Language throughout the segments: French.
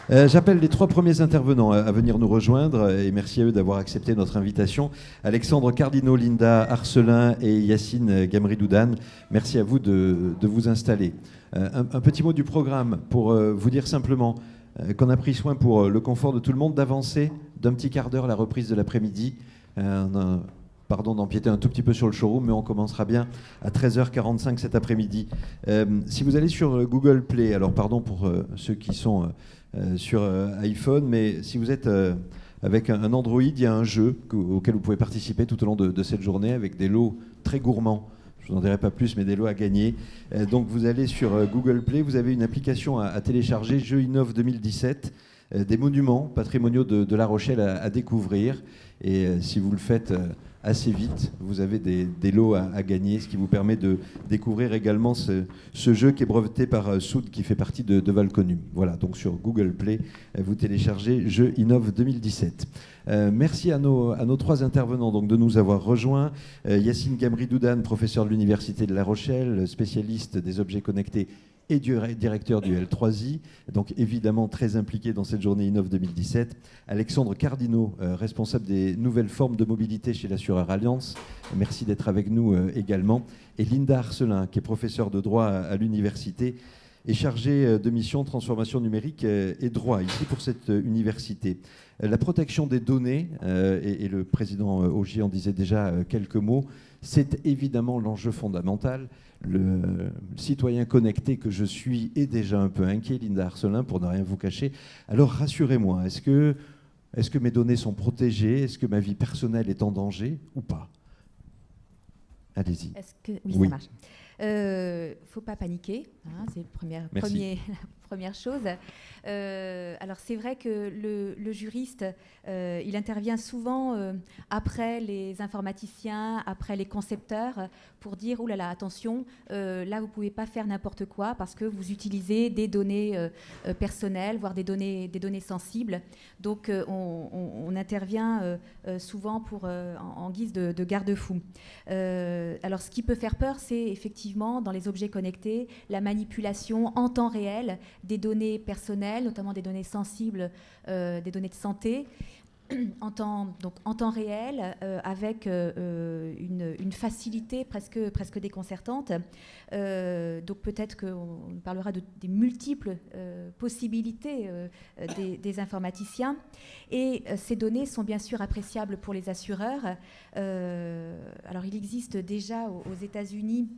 J'appelle les trois premiers intervenants à venir nous rejoindre et merci à eux d'avoir accepté notre invitation. Alexandre Cardino, Linda Arcelin et Yacine Gamri-Doudane, merci à vous de vous installer. Un petit mot du programme pour vous dire simplement qu'on a pris soin pour le confort de tout le monde d'avancer d'un petit quart d'heure la reprise de l'après-midi. Pardon d'empiéter un tout petit peu sur le showroom, mais on commencera bien à 13h45 cet après-midi. Si vous allez sur Google Play, alors pardon pour ceux qui sont sur iPhone, mais si vous êtes avec un Android, il y a un jeu auquel vous pouvez participer tout au long de cette journée avec des lots très gourmands. Je vous en dirai pas plus, mais des lots à gagner. Donc vous allez sur Google Play, vous avez une application à télécharger, Jeux Innov 2017, des monuments patrimoniaux de La Rochelle à découvrir. Et si vous le faites assez vite, vous avez des lots à gagner, ce qui vous permet de découvrir également ce jeu qui est breveté par Soud, qui fait partie de Valconum. Voilà, donc sur Google Play, vous téléchargez Jeux Innov 2017. Merci à nos trois intervenants donc, de nous avoir rejoints. Yacine Gamri-Doudane, professeur de l'Université de La Rochelle, spécialiste des objets connectés et directeur du L3I, donc évidemment très impliqué dans cette journée Innov 2017. Alexandre Cardino, responsable des nouvelles formes de mobilité chez l'assureur Allianz. Merci d'être avec nous également. Et Linda Arcelin, qui est professeure de droit à l'université et chargée de mission transformation numérique et droit ici pour cette université. La protection des données, et le président Augier en disait déjà quelques mots, c'est évidemment l'enjeu fondamental. Le citoyen connecté que je suis est déjà un peu inquiet, Linda Arcelin, pour ne rien vous cacher. Alors rassurez-moi, est-ce que mes données sont protégées? Est-ce que ma vie personnelle est en danger ou pas? Allez-y. Oui, ça marche. Faut pas paniquer, hein, c'est la première chose. Alors c'est vrai que le juriste, il intervient souvent après les informaticiens, après les concepteurs, pour dire oh là là, attention, là vous pouvez pas faire n'importe quoi parce que vous utilisez des données personnelles, voire des données sensibles. Donc on intervient souvent en guise de garde-fou. Alors ce qui peut faire peur, c'est effectivement dans les objets connectés la manipulation en temps réel des données personnelles, notamment des données sensibles, des données de santé, en temps réel, avec une facilité presque déconcertante. Donc peut-être qu'on parlera des multiples possibilités des informaticiens. Et ces données sont bien sûr appréciables pour les assureurs. Alors il existe déjà aux États-Unis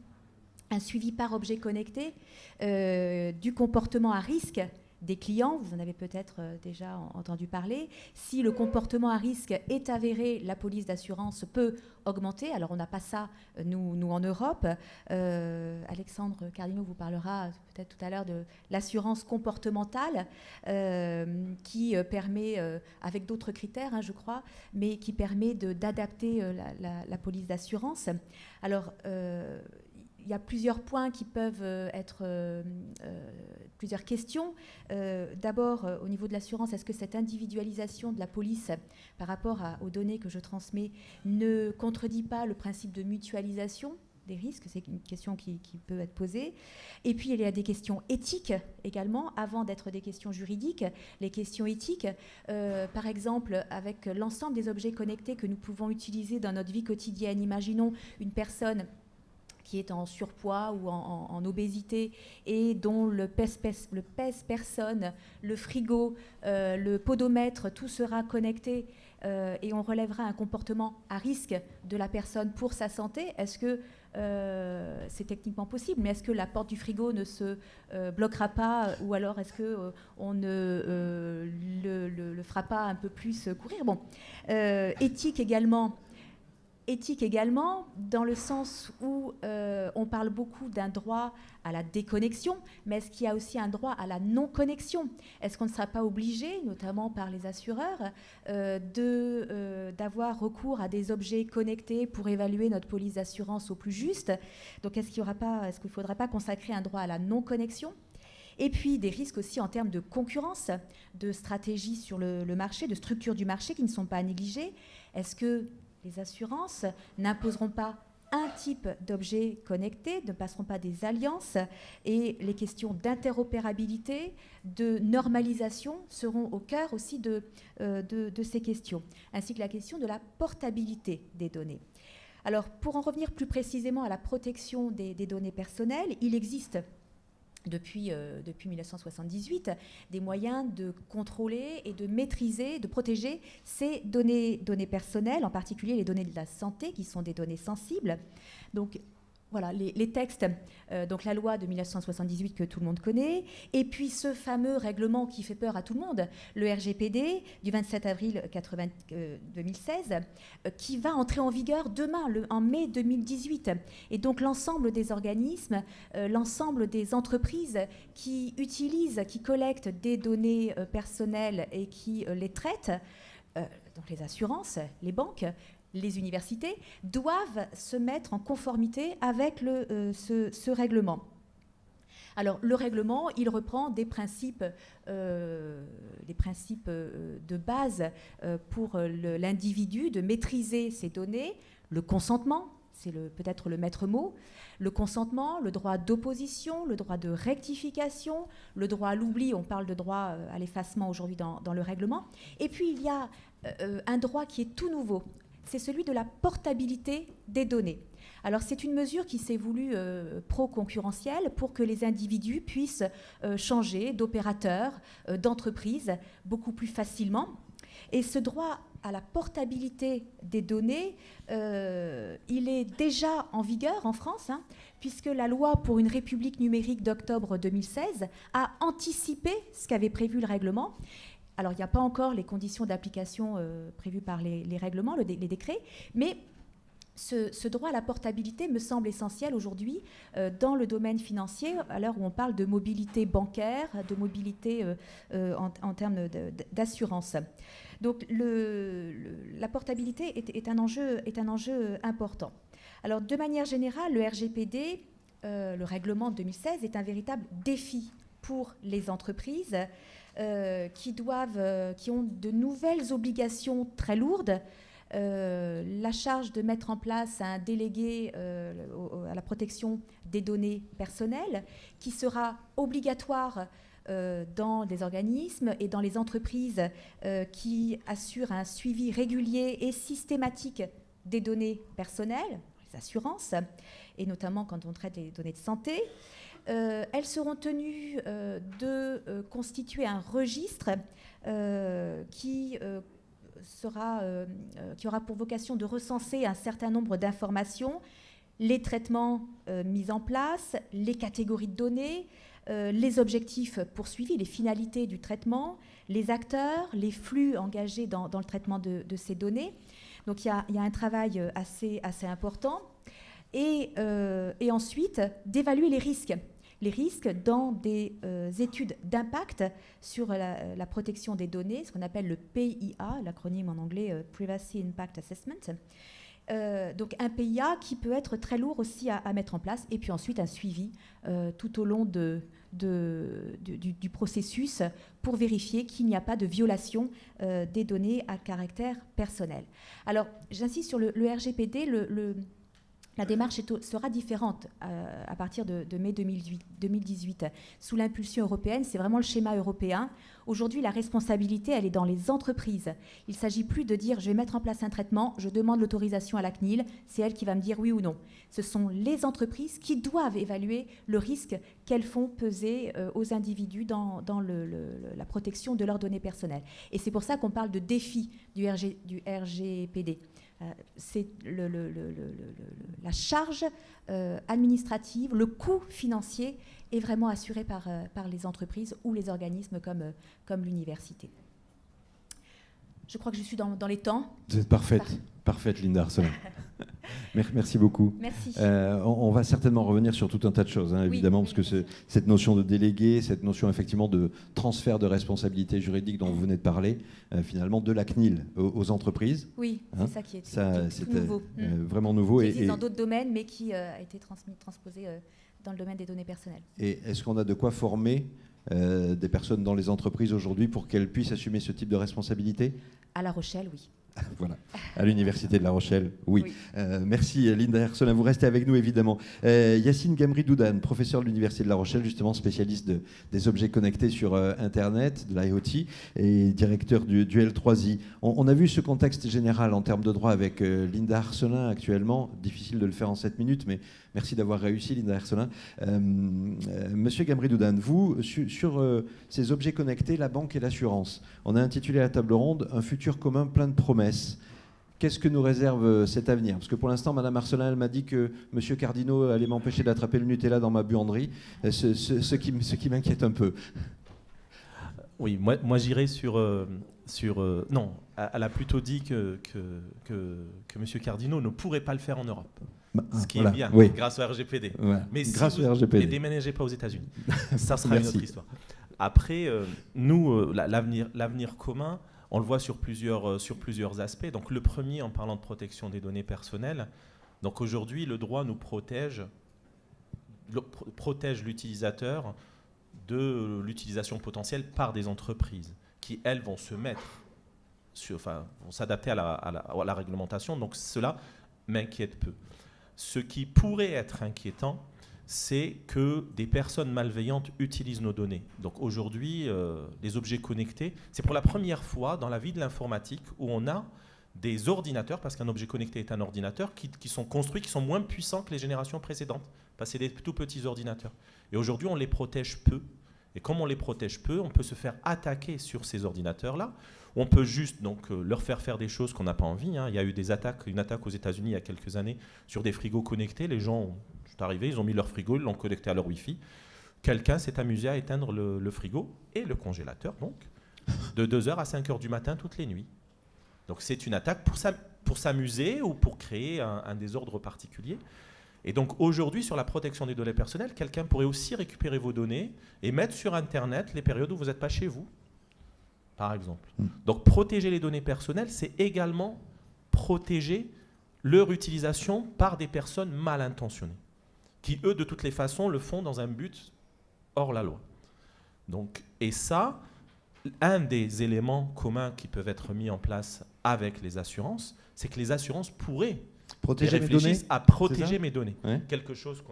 un suivi par objet connecté du comportement à risque des clients, vous en avez peut-être déjà entendu parler. Si le comportement à risque est avéré, la police d'assurance peut augmenter. Alors on n'a pas ça, nous en Europe. Alexandre Cardino vous parlera peut-être tout à l'heure de l'assurance comportementale qui permet, avec d'autres critères, hein, je crois, mais qui permet d'adapter la police d'assurance. Alors, il y a plusieurs points qui peuvent être plusieurs questions. D'abord, au niveau de l'assurance, est-ce que cette individualisation de la police par rapport aux données que je transmets ne contredit pas le principe de mutualisation des risques? C'est une question qui peut être posée. Et puis, il y a des questions éthiques également, avant d'être des questions juridiques. Les questions éthiques, par exemple, avec l'ensemble des objets connectés que nous pouvons utiliser dans notre vie quotidienne. Imaginons une personne qui est en surpoids ou en obésité et dont le pèse-personne, le frigo, le podomètre, tout sera connecté et on relèvera un comportement à risque de la personne pour sa santé. Est-ce que c'est techniquement possible, mais est-ce que la porte du frigo ne se bloquera pas ou alors est-ce qu'on ne le fera pas un peu plus courir? Bon, éthique également, dans le sens où on parle beaucoup d'un droit à la déconnexion, mais est-ce qu'il y a aussi un droit à la non-connexion? Est-ce qu'on ne sera pas obligé, notamment par les assureurs, d'avoir recours à des objets connectés pour évaluer notre police d'assurance au plus juste? Donc est-ce qu'il ne faudrait pas consacrer un droit à la non-connexion? Et puis des risques aussi en termes de concurrence, de stratégie sur le marché, de structure du marché qui ne sont pas à négliger. Est-ce que les assurances n'imposeront pas un type d'objets connectés, ne passeront pas des alliances, et les questions d'interopérabilité, de normalisation seront au cœur aussi de ces questions, ainsi que la question de la portabilité des données. Alors, pour en revenir plus précisément à la protection des données personnelles, il existe depuis 1978 des moyens de contrôler et de maîtriser, de protéger ces données personnelles, en particulier les données de la santé, qui sont des données sensibles. Donc, voilà, les textes, donc la loi de 1978 que tout le monde connaît, et puis ce fameux règlement qui fait peur à tout le monde, le RGPD du 27 avril 2016, qui va entrer en vigueur demain, en mai 2018. Et donc l'ensemble des organismes, l'ensemble des entreprises qui utilisent, qui collectent des données personnelles et qui les traitent, donc les assurances, les banques, les universités, doivent se mettre en conformité avec ce règlement. Alors, le règlement, il reprend des principes de base pour l'individu de maîtriser ses données, le consentement, c'est peut-être le maître mot, le consentement, le droit d'opposition, le droit de rectification, le droit à l'oubli, on parle de droit à l'effacement aujourd'hui dans le règlement, et puis il y a un droit qui est tout nouveau, c'est celui de la portabilité des données. Alors c'est une mesure qui s'est voulue pro-concurrentielle pour que les individus puissent changer d'opérateur, d'entreprise beaucoup plus facilement. Et ce droit à la portabilité des données, il est déjà en vigueur en France, puisque la loi pour une république numérique d'octobre 2016 a anticipé ce qu'avait prévu le règlement. Alors, il n'y a pas encore les conditions d'application prévues par les règlements, les décrets, mais ce droit à la portabilité me semble essentiel aujourd'hui dans le domaine financier, à l'heure où on parle de mobilité bancaire, de mobilité en termes d'assurance. Donc, la portabilité est un enjeu important. Alors, de manière générale, le RGPD, le règlement de 2016, est un véritable défi pour les entreprises qui ont de nouvelles obligations très lourdes. La charge de mettre en place un délégué à la protection des données personnelles qui sera obligatoire dans des organismes et dans les entreprises qui assurent un suivi régulier et systématique des données personnelles, les assurances, et notamment quand on traite les données de santé. Elles seront tenues de constituer un registre qui aura pour vocation de recenser un certain nombre d'informations, les traitements mis en place, les catégories de données, les objectifs poursuivis, les finalités du traitement, les acteurs, les flux engagés dans le traitement de ces données. Donc il y a un travail assez important. Et ensuite, d'évaluer les risques dans des études d'impact sur la protection des données, ce qu'on appelle le PIA, l'acronyme en anglais Privacy Impact Assessment. Donc un PIA qui peut être très lourd aussi à mettre en place, et puis ensuite un suivi tout au long du processus pour vérifier qu'il n'y a pas de violation des données à caractère personnel. Alors j'insiste sur le RGPD, la démarche sera différente à partir de mai 2018. Sous l'impulsion européenne, c'est vraiment le schéma européen. Aujourd'hui, la responsabilité, elle est dans les entreprises. Il ne s'agit plus de dire « je vais mettre en place un traitement, je demande l'autorisation à la CNIL, c'est elle qui va me dire oui ou non ». Ce sont les entreprises qui doivent évaluer le risque qu'elles font peser aux individus dans la protection de leurs données personnelles. Et c'est pour ça qu'on parle de défi du RGPD. C'est la charge administrative, le coût financier est vraiment assuré par les entreprises ou les organismes comme l'université. Je crois que je suis dans les temps. Vous êtes parfaite Linda Arcelin. Merci beaucoup. Merci. On va certainement revenir sur tout un tas de choses, évidemment, parce que cette notion de délégué, cette notion effectivement de transfert de responsabilité juridique dont vous venez de parler, finalement de la CNIL aux entreprises. Oui, c'est ça qui est tout nouveau. Vraiment nouveau. Qui existe dans d'autres domaines, mais qui a été transposé dans le domaine des données personnelles. Et est-ce qu'on a de quoi former des personnes dans les entreprises aujourd'hui pour qu'elles puissent assumer ce type de responsabilité ? À La Rochelle, oui. Voilà, à l'Université de La Rochelle, oui. Oui. Merci Linda Arcelin, vous restez avec nous évidemment. Yacine Gamri-Doudane, professeur de l'Université de La Rochelle, justement spécialiste des objets connectés sur Internet, de l'IoT, et directeur du L3I. On a vu ce contexte général en termes de droit avec Linda Arcelin actuellement. Difficile de le faire en 7 minutes, mais merci d'avoir réussi Linda Arcelin. Monsieur Gamri-Doudane, vous, sur ces objets connectés, la banque et l'assurance, on a intitulé la table ronde « Un futur commun plein de promesses ». Qu'est-ce que nous réserve cet avenir? Parce que pour l'instant, Madame Arcelin, elle m'a dit que Monsieur Cardino allait m'empêcher d'attraper le Nutella dans ma buanderie, ce qui m'inquiète un peu. Oui, moi j'irais sur non, elle a plutôt dit que Monsieur Cardino ne pourrait pas le faire en Europe. Ce qui est bien, oui, grâce au RGPD. Ouais. Mais grâce si au RGPD. Ne déménagez pas aux États-Unis. Ça sera une autre histoire. Après, nous, l'avenir commun, on le voit sur plusieurs aspects. Donc le premier, en parlant de protection des données personnelles, donc aujourd'hui, le droit nous protège l'utilisateur de l'utilisation potentielle par des entreprises qui, elles, vont se mettre, vont s'adapter à la réglementation. Donc cela m'inquiète peu. Ce qui pourrait être inquiétant, c'est que des personnes malveillantes utilisent nos données. Donc aujourd'hui, les objets connectés, c'est pour la première fois dans la vie de l'informatique où on a des ordinateurs, parce qu'un objet connecté est un ordinateur, qui sont construits, qui sont moins puissants que les générations précédentes, parce que c'est des tout petits ordinateurs. Et aujourd'hui, on les protège peu. Et comme on les protège peu, on peut se faire attaquer sur ces ordinateurs-là. On peut juste donc, leur faire des choses qu'on n'a pas envie. Il y a eu une attaque aux États-Unis il y a quelques années sur des frigos connectés. Les gens sont arrivés, ils ont mis leur frigo, ils l'ont connecté à leur Wi-Fi. Quelqu'un s'est amusé à éteindre le frigo et le congélateur, donc, de 2h à 5h du matin toutes les nuits. Donc c'est une attaque pour s'amuser ou pour créer un désordre particulier. Et donc aujourd'hui, sur la protection des données personnelles, quelqu'un pourrait aussi récupérer vos données et mettre sur Internet les périodes où vous n'êtes pas chez vous, par exemple. Donc protéger les données personnelles, c'est également protéger leur utilisation par des personnes mal intentionnées, qui eux, de toutes les façons, le font dans un but hors la loi. Donc, et ça, un des éléments communs qui peuvent être mis en place avec les assurances, c'est que les assurances pourraient réfléchir à protéger mes données. Ouais. Quelque chose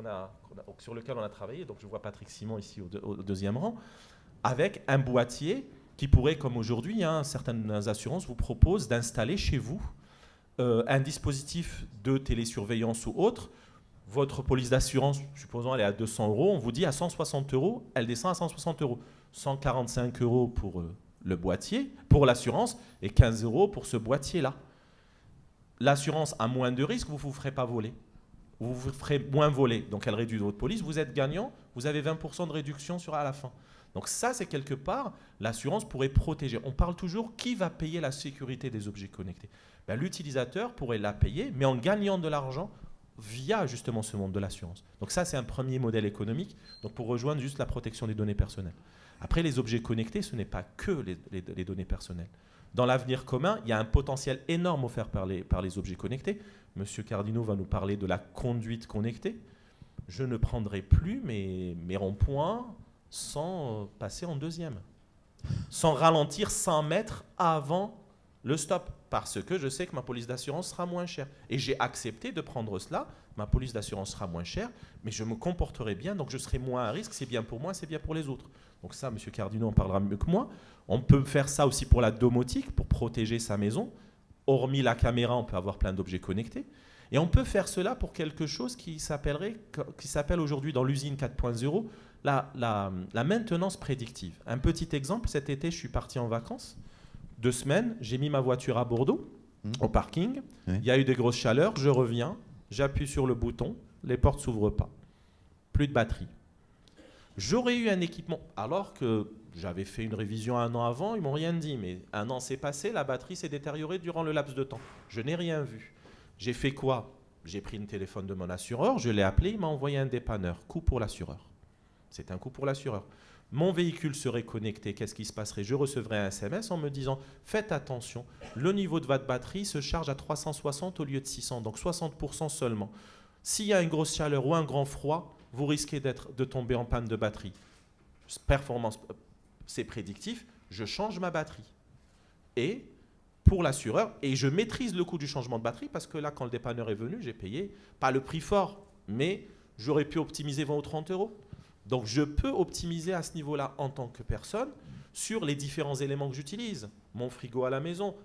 sur lequel on a travaillé, donc je vois Patrick Simon ici au deuxième rang, avec un boîtier qui pourrait, comme aujourd'hui, certaines assurances vous proposent d'installer chez vous un dispositif de télésurveillance ou autre. Votre police d'assurance, supposons elle est à 200 €, on vous dit à 160 €, elle descend à 160 €. 145 € pour le boîtier, pour l'assurance, et 15 € pour ce boîtier-là. L'assurance a moins de risques, vous ne vous ferez pas voler. Vous vous ferez moins voler, donc elle réduit votre police, vous êtes gagnant, vous avez 20% de réduction à la fin. Donc ça, c'est quelque part, l'assurance pourrait protéger. On parle toujours, qui va payer la sécurité des objets connectés? L'utilisateur pourrait la payer, mais en gagnant de l'argent via justement ce monde de l'assurance. Donc ça, c'est un premier modèle économique, donc pour rejoindre juste la protection des données personnelles. Après, les objets connectés, ce n'est pas que les données personnelles. Dans l'avenir commun, il y a un potentiel énorme offert par les objets connectés. Monsieur Cardino va nous parler de la conduite connectée. Je ne prendrai plus mes ronds-points sans passer en deuxième, sans ralentir 100 mètres avant le stop, parce que je sais que ma police d'assurance sera moins chère. Et j'ai accepté de prendre cela, ma police d'assurance sera moins chère, mais je me comporterai bien, donc je serai moins à risque, c'est bien pour moi, c'est bien pour les autres. Donc ça, M. Cardino en parlera mieux que moi. On peut faire ça aussi pour la domotique, pour protéger sa maison. Hormis la caméra, on peut avoir plein d'objets connectés. Et on peut faire cela pour quelque chose qui s'appelle aujourd'hui dans l'usine 4.0 la maintenance prédictive. Un petit exemple, cet été, je suis parti en vacances. 2 semaines, j'ai mis ma voiture à Bordeaux, au parking. Oui. Il y a eu des grosses chaleurs, je reviens, j'appuie sur le bouton, les portes ne s'ouvrent pas. Plus de batterie. J'aurais eu un équipement, alors que j'avais fait une révision 1 an avant, ils ne m'ont rien dit, mais 1 an s'est passé, la batterie s'est détériorée durant le laps de temps. Je n'ai rien vu. J'ai fait quoi? J'ai pris le téléphone de mon assureur, je l'ai appelé, il m'a envoyé un dépanneur. Coût pour l'assureur. C'est un coût pour l'assureur. Mon véhicule serait connecté, qu'est-ce qui se passerait? Je recevrais un SMS en me disant « Faites attention, le niveau de votre batterie se charge à 360 au lieu de 600, donc 60% seulement. S'il y a une grosse chaleur ou un grand froid, vous risquez de tomber en panne de batterie. Performance, c'est prédictif, je change ma batterie. Et pour l'assureur et je maîtrise le coût du changement de batterie parce que là, quand le dépanneur est venu, j'ai payé pas le prix fort, mais j'aurais pu optimiser 20 ou 30 €. Donc, je peux optimiser à ce niveau-là en tant que personne sur les différents éléments que j'utilise. Mon frigo à la maison.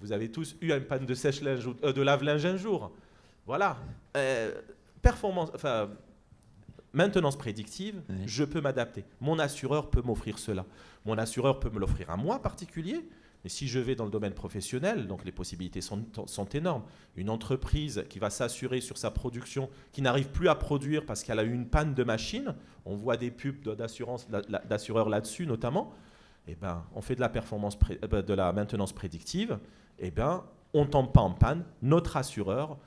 Vous avez tous eu une panne de sèche-linge, de lave-linge un jour. Voilà. Maintenance prédictive, oui. Je peux m'adapter. Mon assureur peut m'offrir cela. Mon assureur peut me l'offrir à moi en particulier. Mais si je vais dans le domaine professionnel, donc les possibilités sont énormes. Une entreprise qui va s'assurer sur sa production, qui n'arrive plus à produire parce qu'elle a eu une panne de machine, on voit des pubs d'assureurs là-dessus notamment, eh ben, on fait de la maintenance prédictive, eh ben, on ne tombe pas en panne, notre assureur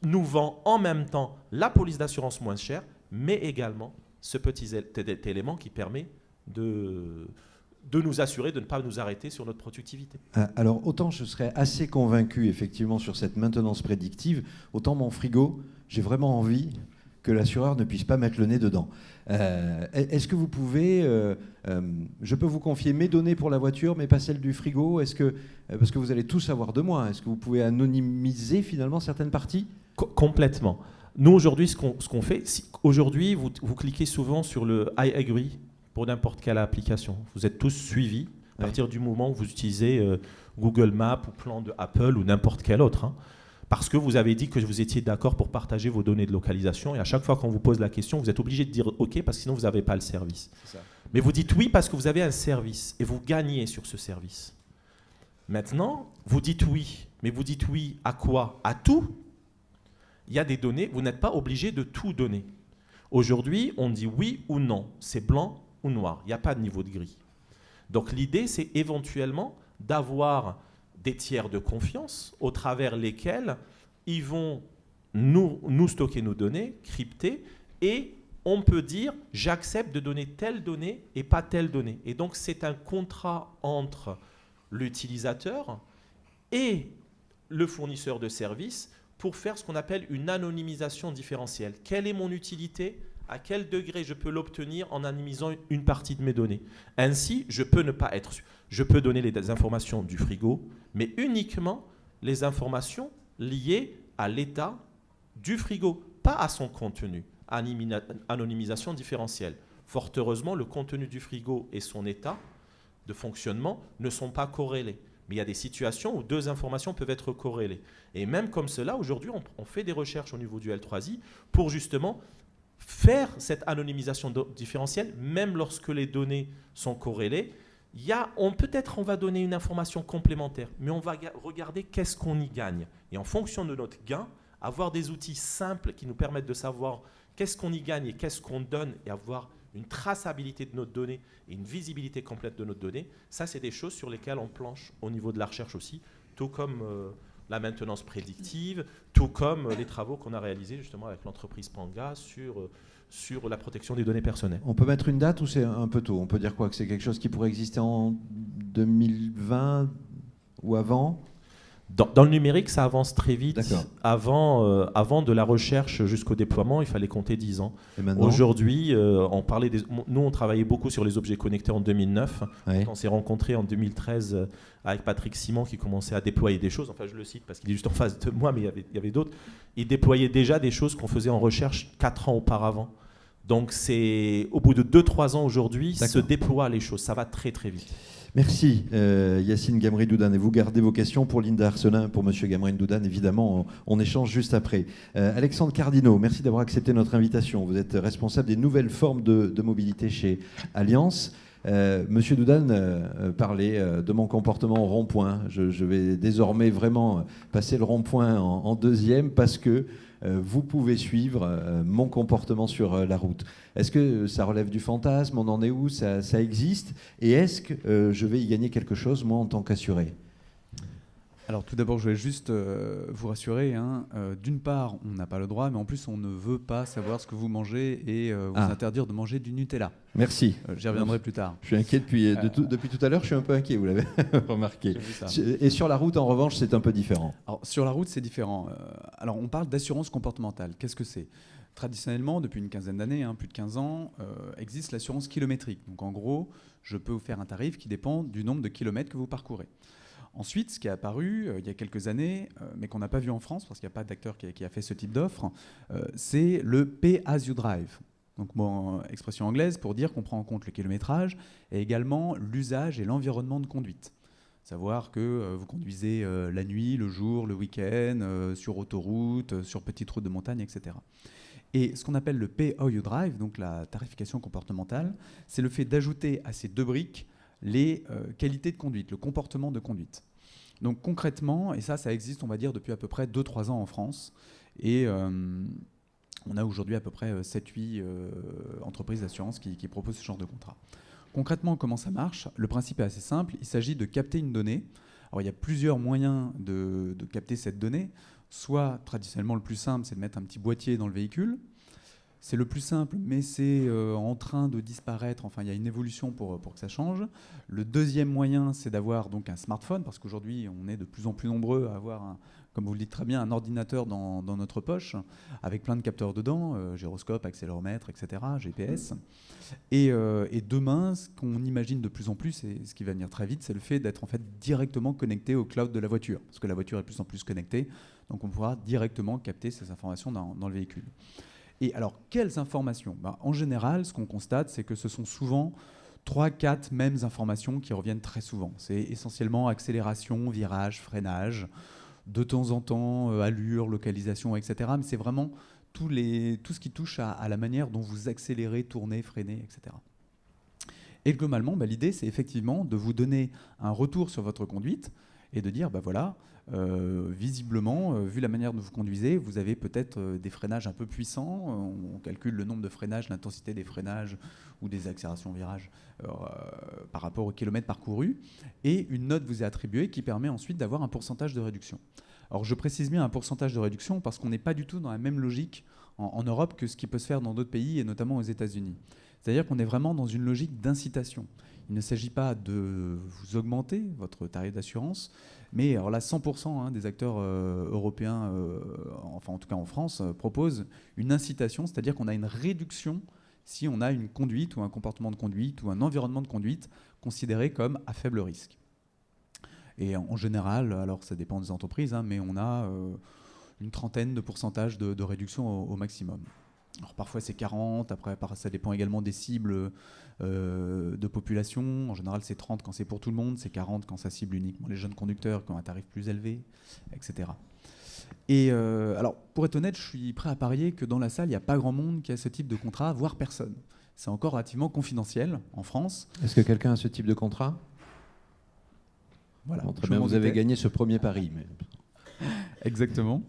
nous vend en même temps la police d'assurance moins chère, mais également ce petit élément qui permet de nous assurer de ne pas nous arrêter sur notre productivité. Alors, autant je serais assez convaincu, effectivement, sur cette maintenance prédictive, autant mon frigo, j'ai vraiment envie que l'assureur ne puisse pas mettre le nez dedans. Est-ce que vous pouvez... je peux vous confier mes données pour la voiture, mais pas celles du frigo. Parce que vous allez tout savoir de moi. Est-ce que vous pouvez anonymiser, finalement, certaines parties ? Complètement. Nous, aujourd'hui, ce qu'on fait... aujourd'hui, vous cliquez souvent sur le « I agree » pour n'importe quelle application. Vous êtes tous suivis à partir du moment où vous utilisez Google Maps ou plan de Apple ou n'importe quel autre. Hein, parce que vous avez dit que vous étiez d'accord pour partager vos données de localisation et à chaque fois qu'on vous pose la question, vous êtes obligé de dire OK parce que sinon vous n'avez pas le service. Mais vous dites oui parce que vous avez un service et vous gagnez sur ce service. Maintenant, vous dites oui. Mais vous dites oui à quoi ? À tout ? Il y a des données, vous n'êtes pas obligé de tout donner. Aujourd'hui, on dit oui ou non. C'est blanc ou noir. Il n'y a pas de niveau de gris. Donc l'idée, c'est éventuellement d'avoir des tiers de confiance au travers lesquels ils vont nous stocker nos données, cryptées, et on peut dire j'accepte de donner telle donnée et pas telle donnée. Et donc c'est un contrat entre l'utilisateur et le fournisseur de services pour faire ce qu'on appelle une anonymisation différentielle. Quelle est mon utilité ? À quel degré je peux l'obtenir en anonymisant une partie de mes données. Ainsi, je peux ne pas être... Je peux donner les informations du frigo, mais uniquement les informations liées à l'état du frigo, pas à son contenu. Anonymisation différentielle. Fort heureusement, le contenu du frigo et son état de fonctionnement ne sont pas corrélés. Mais il y a des situations où deux informations peuvent être corrélées. Et même comme cela, aujourd'hui, on fait des recherches au niveau du L3I pour justement faire cette anonymisation différentielle, même lorsque les données sont corrélées. Peut-être on va donner une information complémentaire, mais on va regarder qu'est-ce qu'on y gagne. Et en fonction de notre gain, avoir des outils simples qui nous permettent de savoir qu'est-ce qu'on y gagne et qu'est-ce qu'on donne et avoir une traçabilité de notre donnée et une visibilité complète de notre donnée, ça c'est des choses sur lesquelles on planche au niveau de la recherche aussi, tout comme la maintenance prédictive, tout comme les travaux qu'on a réalisés justement avec l'entreprise Panga sur la protection des données personnelles. On peut mettre une date ou c'est un peu tôt ? On peut dire quoi ? Que c'est quelque chose qui pourrait exister en 2020 ou avant ? Dans le numérique, ça avance très vite. Avant de la recherche jusqu'au déploiement, il fallait compter 10 ans. Aujourd'hui, nous, on travaillait beaucoup sur les objets connectés en 2009. Oui. On s'est rencontrés en 2013 avec Patrick Simon qui commençait à déployer des choses. Enfin, je le cite parce qu'il est juste en face de moi, mais il y avait d'autres. Il déployait déjà des choses qu'on faisait en recherche 4 ans auparavant. Donc, au bout de 2-3 ans aujourd'hui, se déploient les choses. Ça va très, très vite. Merci Yacine Gamri-Doudan. Et vous gardez vos questions pour Linda Arcelin, pour Monsieur Gamri-Doudan. Évidemment, on échange juste après. Alexandre Cardino, merci d'avoir accepté notre invitation. Vous êtes responsable des nouvelles formes de mobilité chez Alliance. Monsieur Doudan parlait de mon comportement au rond-point. Je vais désormais vraiment passer le rond-point en deuxième parce que vous pouvez suivre mon comportement sur la route. Est-ce que ça relève du fantasme ? On en est où ? Ça existe ? Et est-ce que je vais y gagner quelque chose, moi, en tant qu'assuré ? Alors tout d'abord, je voulais juste vous rassurer. D'une part, on n'a pas le droit, mais en plus, on ne veut pas savoir ce que vous mangez et vous interdire de manger du Nutella. Merci. J'y reviendrai plus tard. Je suis inquiet depuis tout à l'heure, je suis un peu inquiet, vous l'avez remarqué. Et sur la route, en revanche, c'est un peu différent. Alors, sur la route, c'est différent. Alors, on parle d'assurance comportementale. Qu'est-ce que c'est ? Traditionnellement, depuis une quinzaine d'années, plus de 15 ans, existe l'assurance kilométrique. Donc en gros, je peux vous faire un tarif qui dépend du nombre de kilomètres que vous parcourez. Ensuite, ce qui est apparu il y a quelques années, mais qu'on n'a pas vu en France, parce qu'il n'y a pas d'acteur qui a fait ce type d'offre, c'est le Pay as you drive. Donc, expression anglaise pour dire qu'on prend en compte le kilométrage et également l'usage et l'environnement de conduite. Savoir que vous conduisez la nuit, le jour, le week-end, sur autoroute, sur petite route de montagne, etc. Et ce qu'on appelle le Pay how you drive, donc la tarification comportementale, c'est le fait d'ajouter à ces deux briques les qualités de conduite, le comportement de conduite. Donc concrètement, et ça existe, on va dire, depuis à peu près 2-3 ans en France, et on a aujourd'hui à peu près 7-8 entreprises d'assurance qui proposent ce genre de contrat. Concrètement, comment ça marche ? Le principe est assez simple, il s'agit de capter une donnée. Alors il y a plusieurs moyens de capter cette donnée. Soit, traditionnellement, le plus simple, c'est de mettre un petit boîtier dans le véhicule. C'est le plus simple, mais c'est en train de disparaître. Enfin, il y a une évolution pour que ça change. Le deuxième moyen, c'est d'avoir donc un smartphone, parce qu'aujourd'hui, on est de plus en plus nombreux à avoir, comme vous le dites très bien, un ordinateur dans notre poche, avec plein de capteurs dedans, gyroscope, accéléromètre, etc., GPS. Et demain, ce qu'on imagine de plus en plus, et ce qui va venir très vite, c'est le fait d'être en fait directement connecté au cloud de la voiture, parce que la voiture est de plus en plus connectée, donc on pourra directement capter ces informations dans le véhicule. Et alors, quelles informations ? En général, ce qu'on constate, c'est que ce sont souvent 3-4 mêmes informations qui reviennent très souvent. C'est essentiellement accélération, virage, freinage, de temps en temps, allure, localisation, etc. Mais c'est vraiment tout ce qui touche à la manière dont vous accélérez, tournez, freinez, etc. Et globalement, l'idée, c'est effectivement de vous donner un retour sur votre conduite et de dire, voilà, visiblement, vu la manière dont vous conduisez, vous avez peut-être des freinages un peu puissants. On calcule le nombre de freinages, l'intensité des freinages ou des accélérations virages par rapport au kilomètre parcouru. Et une note vous est attribuée qui permet ensuite d'avoir un pourcentage de réduction. Alors je précise bien un pourcentage de réduction parce qu'on n'est pas du tout dans la même logique en Europe que ce qui peut se faire dans d'autres pays et notamment aux États-Unis. C'est-à-dire qu'on est vraiment dans une logique d'incitation. Il ne s'agit pas de vous augmenter votre tarif d'assurance, mais alors là, 100% des acteurs européens, enfin en tout cas en France, proposent une incitation, c'est-à-dire qu'on a une réduction si on a une conduite ou un comportement de conduite ou un environnement de conduite considéré comme à faible risque. Et en général, alors ça dépend des entreprises, mais on a une trentaine de pourcentage de réduction au maximum. Alors parfois c'est 40, après ça dépend également des cibles de population. En général c'est 30 quand c'est pour tout le monde, c'est 40 quand ça cible uniquement les jeunes conducteurs qui ont un tarif plus élevé, etc. Et alors pour être honnête, je suis prêt à parier que dans la salle il n'y a pas grand monde qui a ce type de contrat, voire personne. C'est encore relativement confidentiel en France. Est-ce que quelqu'un a ce type de contrat ? Voilà. Bon, très bien, vous avez gagné ce premier pari. Mais... Exactement.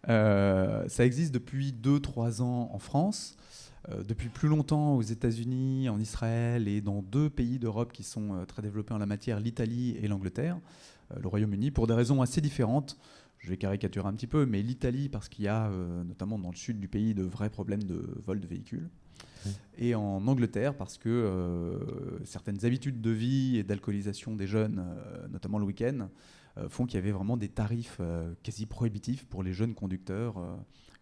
Ça existe depuis 2-3 ans en France, depuis plus longtemps aux États-Unis, en Israël et dans 2 pays d'Europe qui sont très développés en la matière, l'Italie et l'Angleterre, le Royaume-Uni, pour des raisons assez différentes. Je vais caricaturer un petit peu, mais l'Italie parce qu'il y a notamment dans le sud du pays de vrais problèmes de vol de véhicules. Et en Angleterre parce que certaines habitudes de vie et d'alcoolisation des jeunes, notamment le week-end, font qu'il y avait vraiment des tarifs quasi prohibitifs pour les jeunes conducteurs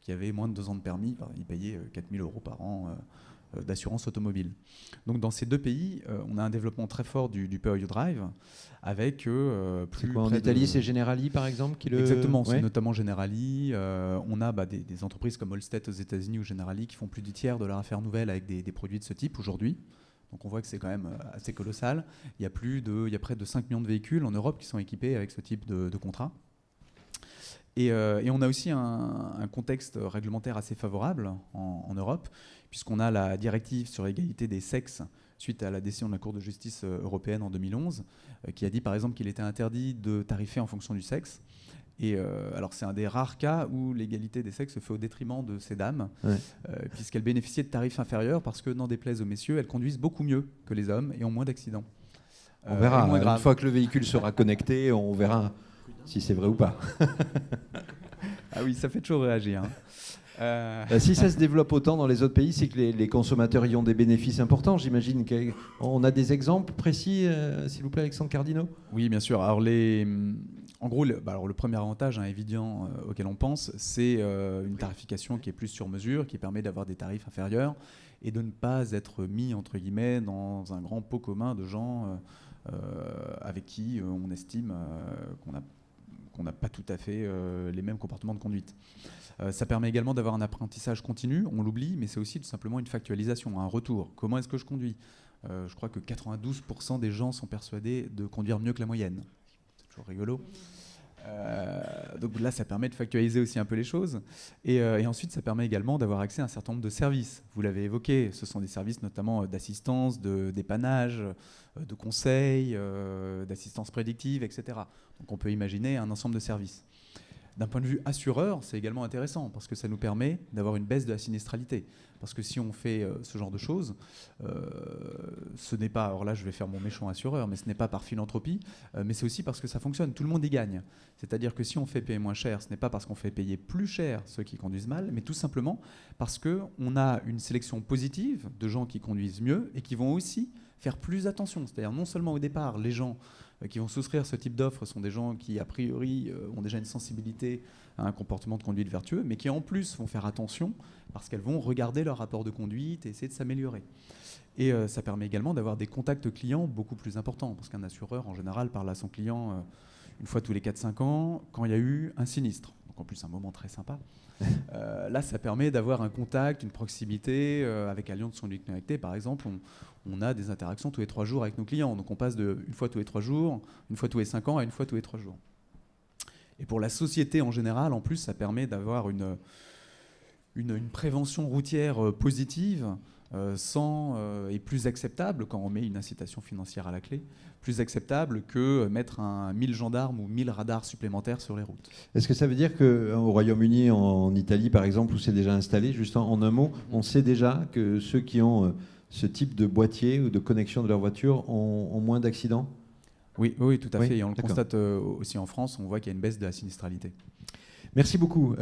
qui avaient moins de 2 ans de permis. Ils payaient 4 000 € par an d'assurance automobile. Donc dans ces 2 pays, on a un développement très fort du Pay as you drive avec plus en Italie, c'est Generali par exemple qui le... Exactement, c'est notamment Generali. On a des entreprises comme Allstate aux États-Unis ou Generali qui font plus du tiers de leur affaire nouvelle avec des produits de ce type aujourd'hui. Donc on voit que c'est quand même assez colossal. Il y a près de 5 millions de véhicules en Europe qui sont équipés avec ce type de contrat. Et on a aussi un contexte réglementaire assez favorable en Europe, puisqu'on a la directive sur l'égalité des sexes suite à la décision de la Cour de justice européenne en 2011, qui a dit par exemple qu'il était interdit de tarifer en fonction du sexe. Et alors c'est un des rares cas où l'égalité des sexes se fait au détriment de ces dames, puisqu'elles bénéficiaient de tarifs inférieurs parce que, n'en déplaise aux messieurs, elles conduisent beaucoup mieux que les hommes et ont moins d'accidents. On verra, une fois que le véhicule sera connecté, on verra si c'est vrai ou pas. Ah oui, ça fait toujours réagir. Si ça se développe autant dans les autres pays, c'est que les consommateurs y ont des bénéfices importants, j'imagine. On a des exemples précis, s'il vous plaît, Alexandre Cardino ? Oui, bien sûr. Alors En gros, le premier avantage évident auquel on pense, c'est une tarification qui est plus sur mesure, qui permet d'avoir des tarifs inférieurs et de ne pas être mis, entre guillemets, dans un grand pot commun de gens avec qui on estime qu'on n'a pas tout à fait les mêmes comportements de conduite. Ça permet également d'avoir un apprentissage continu, on l'oublie, mais c'est aussi tout simplement une factualisation, un retour. Comment est-ce que je conduis ? Je crois que 92% des gens sont persuadés de conduire mieux que la moyenne. C'est toujours rigolo. Donc là, ça permet de factualiser aussi un peu les choses. Et ensuite, ça permet également d'avoir accès à un certain nombre de services. Vous l'avez évoqué, ce sont des services notamment d'assistance, d'épanage, de conseil, d'assistance prédictive, etc. Donc on peut imaginer un ensemble de services. D'un point de vue assureur, c'est également intéressant parce que ça nous permet d'avoir une baisse de la sinistralité. Parce que si on fait ce genre de choses, ce n'est pas, alors là je vais faire mon méchant assureur, mais ce n'est pas par philanthropie, mais c'est aussi parce que ça fonctionne, tout le monde y gagne. C'est-à-dire que si on fait payer moins cher, ce n'est pas parce qu'on fait payer plus cher ceux qui conduisent mal, mais tout simplement parce qu'on a une sélection positive de gens qui conduisent mieux et qui vont aussi faire plus attention. C'est-à-dire non seulement au départ, les gens qui vont souscrire ce type d'offres sont des gens qui, a priori, ont déjà une sensibilité à un comportement de conduite vertueux, mais qui en plus vont faire attention parce qu'elles vont regarder leur rapport de conduite et essayer de s'améliorer. Et ça permet également d'avoir des contacts clients beaucoup plus importants, parce qu'un assureur, en général, parle à son client une fois tous les 4-5 ans, quand il y a eu un sinistre. Donc en plus, un moment très sympa. Là, ça permet d'avoir un contact, une proximité. Avec Allianz Conduite Connectée, par exemple, on a des interactions tous les 3 jours avec nos clients. Donc on passe de une fois tous les 3 jours, une fois tous les 5 ans à une fois tous les 3 jours. Et pour la société en général, en plus, ça permet d'avoir une prévention routière positive et plus acceptable quand on met une incitation financière à la clé, plus acceptable que mettre 1000 gendarmes ou 1000 radars supplémentaires sur les routes. Est-ce que ça veut dire qu'au Royaume-Uni, en Italie par exemple, où c'est déjà installé, juste en un mot, on sait déjà que ceux qui ont ce type de boîtier ou de connexion de leur voiture ont moins d'accidents ? Oui, tout à fait. Et on le constate aussi en France, on voit qu'il y a une baisse de la sinistralité. Merci beaucoup.